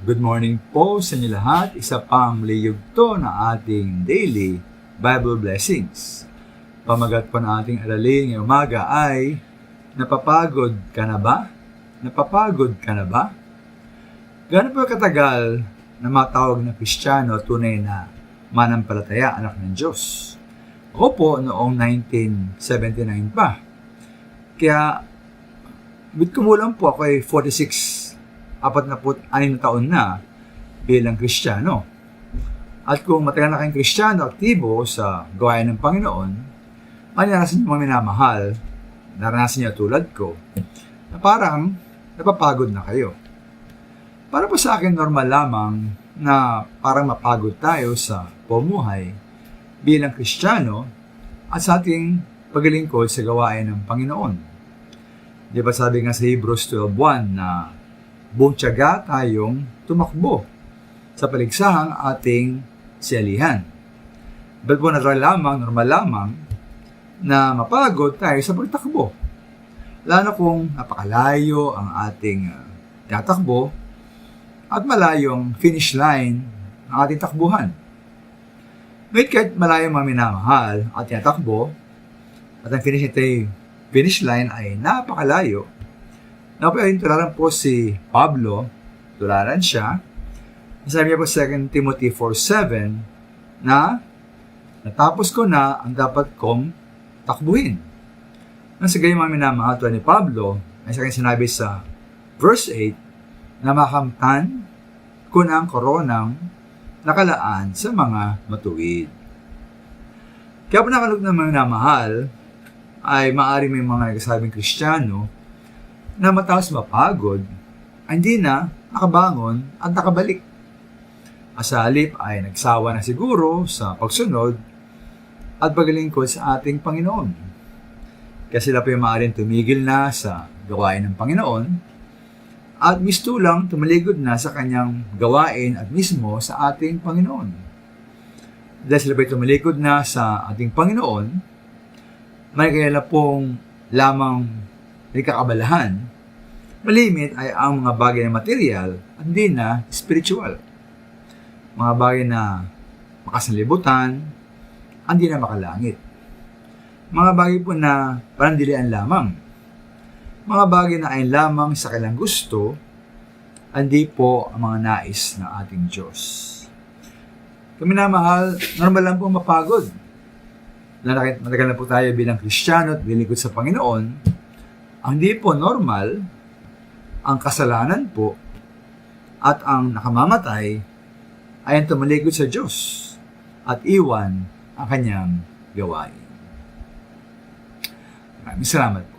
Good morning po sa inyo lahat. Isa pang liyugto na ating daily Bible blessings. Pamagat po na ating aralin ngayong umaga ay, napapagod ka na ba? Napapagod ka na ba? Gaano po katagal na matawag na Kristiyano tunay na manampalataya, anak ng Diyos? Ako po noong 1979 pa. Kaya, with kumulang po ako ay 46 na taon na bilang Kristiyano. At kung matagal na kayong Kristiyano, aktibo sa gawain ng Panginoon, naranasan niyo mga minamahal, naranasan niyo tulad ko, na parang napapagod na kayo. Para po sa akin, normal lamang na parang mapagod tayo sa pumuhay bilang Kristiyano at sa ating paglilingkod sa gawain ng Panginoon. Di ba sabi nga sa Hebrews 12:1 na buong tiyaga tayong tumakbo sa paligsahang ating siyalihan. But po normal lamang na mapagod tayo sa pagtakbo. Lalo kung napakalayo ang ating tatakbo at malayong finish line ng ating takbuhan. Ngunit kahit malayong maminamahal at tatakbo at ang finish line ay napakalayo, tularan po si Pablo, tularan siya. Sabi niya po 2 Timothy 4:7 na natapos ko na ang dapat kong takbuhin. Nang sa gayong mga minamahal ni Pablo, ay sa kanya sinabi sa verse 8 na makamtan ko na ang koronang nakalaan sa mga matuwid. Kaya po nakalog ng mga minamahal ay maaari may mga nagsasabing Kristiyano na matapos mapagod, hindi na nakabangon at nakabalik. Sa halip ay nagsawa na siguro sa pagsunod at paglilingkod sa ating Panginoon. Kaya sila po yung maaaring tumigil na sa gawain ng Panginoon at mistulang tumaligod na sa kanyang gawain at mismo sa ating Panginoon. Dahil sila po yung tumaligod na sa ating Panginoon, may kaya pong lamang kakabalahan, malimit ay ang mga bagay na material at hindi na spiritual. Mga bagay na makasanlibutan, hindi na makalangit. Mga bagay po na panandilian lamang. Mga bagay na ayon lamang sa kailang gusto, hindi po ang mga nais ng ating Diyos. Kami na mahal, normal lang po mapagod. Matagal na po tayo bilang Kristiyano at bilingkod sa Panginoon. Ang hindi po normal, ang kasalanan po at ang nakamamatay ay ang tumalikod sa Diyos at iwan ang kanyang gawain. Maraming salamat po.